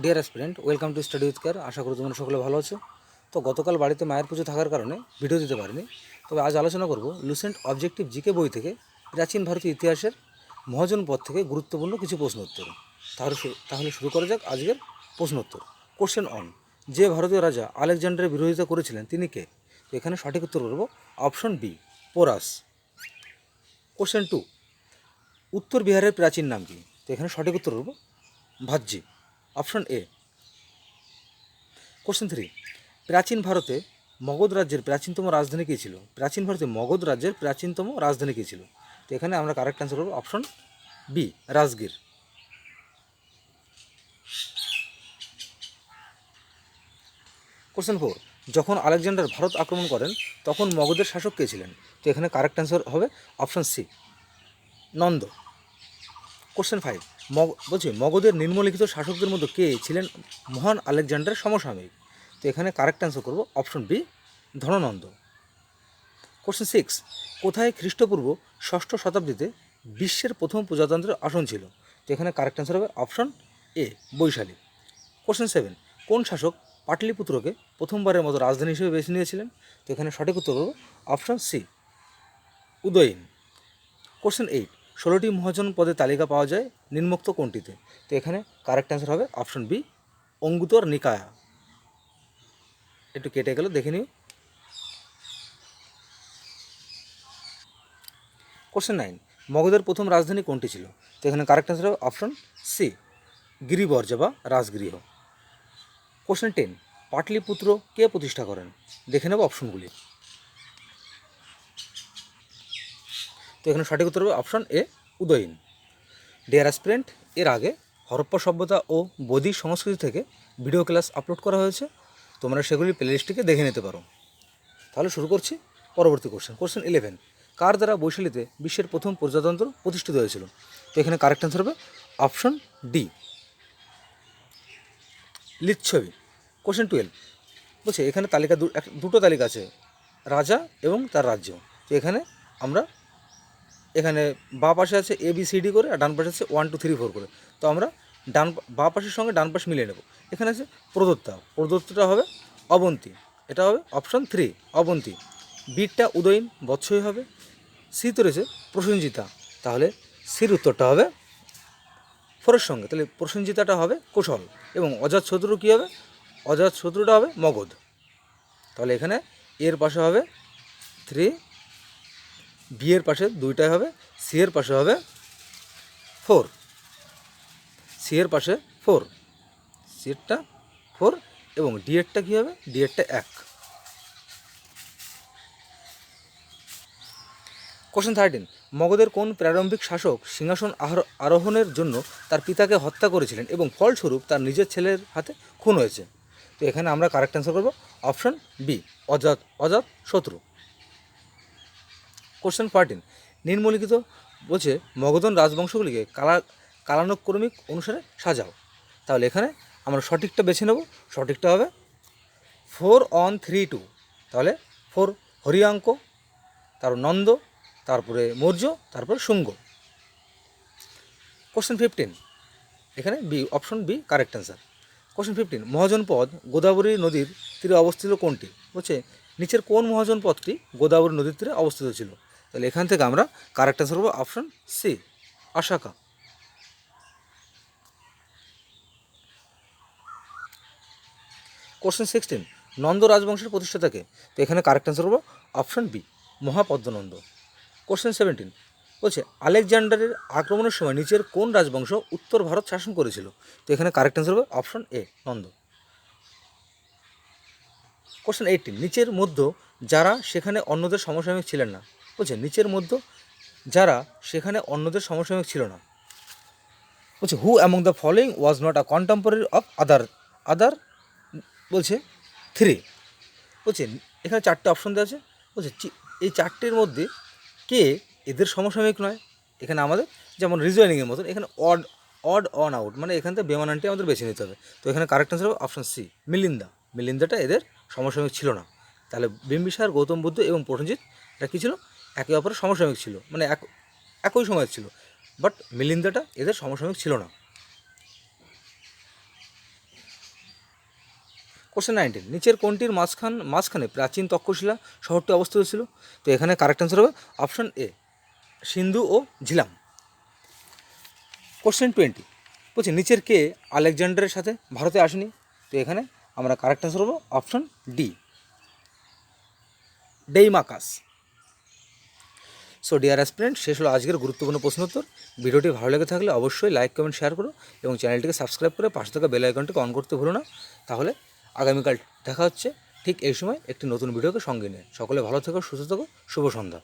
Deer aspirant, welcome to study with care. আশা করি তোমরা সকলে ভালো আছো। তো গতকাল বাড়িতে মায়ের পুজো থাকার কারণে ভিডিও দিতে পারিনি। তবে আজ আলোচনা করব লুসেন্ট অবজেক্টিভ জিকে বই থেকে প্রাচীন ভারতীয় ইতিহাসের মহাজন পদ থেকে গুরুত্বপূর্ণ কিছু প্রশ্ন উত্তর। তাহলে শুরু করা যাক আজকের প্রশ্ন উত্তর। কোশ্চেন অন, যে ভারতীয় রাজা আলেকজান্ডারের বিরোধিতা করেছিলেন তিনি কে? তো এখানে সঠিক উত্তর করব option B, Porus. Question two, উত্তর বিহারের প্রাচীন নাম কি? তো এখানে সঠিক উত্তর করব Bhajji, option A. Question three, প্রাচীন ভারতে মগধ রাজ্যের প্রাচীনতম রাজধানী কী ছিল? প্রাচীন ভারতে মগধ রাজ্যের প্রাচীনতম রাজধানী কী ছিল? তো এখানে আমরা কারেক্ট অ্যান্সার করব option B, Rajgir. Question four, যখন আলেকজান্ডার ভারত আক্রমণ করেন তখন মগধের শাসক কে ছিলেন? তো এখানে কারেক্ট অ্যান্সার হবে option C, Nanda. Question five, বলছি মগধের নিম্নলিখিত শাসকদের মধ্যে কে ছিলেন মহান আলেকজান্ডারের সমসাময়িক? তো এখানে কারেক্ট অ্যান্সার করব option B, Dhanananda. Question six, কোথায় খ্রিস্টপূর্ব ষষ্ঠ শতাব্দীতে বিশ্বের প্রথম প্রজাতন্ত্রের আসন ছিল? তো এখানে কারেক্ট অ্যান্সার হবে option A, Vaishali. Question seven, কোন শাসক পাটলিপুত্রকে প্রথমবারের মতো রাজধানী হিসেবে বেছে নিয়েছিলেন? তো এখানে সঠিক উত্তর হবে option C, Udayan. Question eight, 16টি মহাজন পদের তালিকা পাওয়া যায় নিম্নোক্ত কোনটিতে? তো এখানে কারেক্ট অ্যান্সার হবে অপশন বি, অঙ্গুতর নিকায়া। একটু কেটে গেল, দেখে নিও। কোশ্চেন নাইন, মগধের প্রথম রাজধানী কোনটি ছিল? তো এখানে কারেক্ট অ্যান্সার হবে অপশন সি, গিরিবর্জ বা রাজগৃহ। কোশ্চেন টেন, পাটলিপুত্র কে প্রতিষ্ঠা করেন? দেখে নেব অপশনগুলি। তো এখানে সঠিক উত্তর হবে অপশন এ, উদয়ন। ডিয়ার অ্যাসপিরেন্ট, এর আগে হরপ্পা সভ্যতা ও বৈদিক সংস্কৃতি থেকে ভিডিও ক্লাস আপলোড করা হয়েছে, তোমরা সেগুলি প্লেলিস্টটিকে দেখে নিতে পারো। তাহলে শুরু করছি পরবর্তী কোশ্চেন। কোশ্চেন 11, কার দ্বারা বৈশালীতে বিশ্বের প্রথম প্রজাতন্ত্র প্রতিষ্ঠিত হয়েছিল? তো এখানে কারেক্ট অ্যান্সার হবে অপশন ডি, লিচ্ছবি। কোশ্চেন 12, বলছে এখানে তালিকা দুটো তালিকা আছে, রাজা এবং তার রাজ্য। তো এখানে বাঁ পাশে আছে এ বি সি ডি করে, আর ডান পাশে আছে 1 2 3 4 করে। তো আমরা বাঁ পাশের সঙ্গে ডান পাশ মিলিয়ে নেব। এখানে আছে প্রদত্তটা হবে অবন্তী, এটা হবে অপশন 3, অবন্তী। বিটা উদয়ন বৎসই হবে। সি তো রয়েছে প্রসেনজিতা, তাহলে সির উত্তরটা হবে ফোরের সঙ্গে, তাহলে প্রসেনজিতাটা হবে কোশল, এবং অজাতশত্রু কী হবে? অজাতশত্রুটা হবে মগধ। তাহলে এখানে এর পাশে হবে 3, বি এর পাশে দুইটাই হবে, সি এর পাশে হবে 4, সি এর পাশে 4, সি এরটা 4, এবং ডি এরটা কী হবে? ডি এরটা 1। কোশ্চেন 13, মগধের কোন প্রারম্ভিক শাসক সিংহাসন আরোহণের জন্য তার পিতাকে হত্যা করেছিলেন এবং ফলস্বরূপ তার নিজের ছেলের হাতে খুন হয়েছে? তো এখানে আমরা কারেক্ট অ্যান্সার করব অপশন বি, অজাতশত্রু। কোশ্চেন 14, নিম্নলিখিত বলছে মগধন রাজবংশগুলিকে কালানুক্রমিক অনুসারে সাজাও। তাহলে এখানে আমরা সঠিকটা বেছে নেব। সঠিকটা হবে 4 1 3 2। তাহলে 4 হরিয়াঙ্ক, তারপর নন্দ, তারপরে মৌর্য, তারপরে শুঙ্গ। কোশ্চেন 15, এখানে B, option B correct answer. Question 15, মহাজনপদ গোদাবরী নদীর তীরে অবস্থিত কোনটি? বলছে নিচের কোন মহাজনপদটি গোদাবরী নদীর তীরে অবস্থিত ছিল? তাহলে এখান থেকে আমরা কারেক্ট অ্যান্সার করবো অপশন সি, আশাকা। কোশ্চেন 16, নন্দ রাজবংশের প্রতিষ্ঠাতাকে? তো এখানে কারেক্ট অ্যান্সার করবো অপশন বি, মহাপদ্মনন্দ। কোশ্চেন 17, বলছে আলেকজান্ডারের আক্রমণের সময় নিচের কোন রাজবংশ উত্তর ভারত শাসন করেছিল? তো এখানে কারেক্ট অ্যান্সার হবে অপশন এ, নন্দ। কোশ্চেন 18, নিচের মধ্যে যারা সেখানে অন্যদের সমসাময়িক ছিলেন না? বলছে নিচের মধ্যে যারা সেখানে অন্যদের সমসাময়িক ছিল না, বলছে হু among the following was not a contemporary of other, বলছে 3। বলছে এখানে 4টে অপশন দেওয়া আছে, বলছে এই 4টের মধ্যে কে এদের সমসাময়িক নয়? এখানে আমাদের যেমন রিজয়নিংয়ের মতন এখানে অড অন আউট, মানে এখান থেকে বেমানানটি আমাদের বেছে নিতে হবে। তো এখানে কারেক্ট অ্যান্সার হবে অপশন সি, মিলিন্দাটা এদের সমসাময়িক ছিল না। তাহলে বিম্বিসার, গৌতম বুদ্ধ এবং প্রসেনজিৎ এটা কী ছিল? একে অপরের সমসাময়িক ছিল, মানে একই সময় ছিল, বাট মিলিন্দাটা এদের সমসাময়িক ছিল না। কোশ্চেন 19, নিচের কোনটির মাঝখানে প্রাচীন তক্ষশিলা শহরটি অবস্থিত ছিল? তো এখানে কারেক্ট অ্যান্সার হবে অপশন এ, সিন্ধু ও ঝিলাম। কোশ্চেন 20, বলছি নিচের কে আলেকজান্ডারের সাথে ভারতে আসেনি? তো এখানে আমরা কারেক্ট অ্যান্সার হবো option D, Deimachus. So dear aspirant, শেষ হলো আজকের গুরুত্বপূর্ণ প্রশ্নোত্তর। ভিডিওটি ভালো লেগে থাকলে অবশ্যই লাইক কমেন্ট শেয়ার করো এবং চ্যানেলটিকে সাবস্ক্রাইব করে পাশে থাকা বেল আইকনটিকে অন করতে ভুলো না। তাহলে আগামীকাল দেখা হচ্ছে ঠিক এই সময় একটি নতুন ভিডিওকে সঙ্গে নিয়ে। সকলে ভালো থেকো, সুস্থ থেকো, শুভ সন্ধ্যা।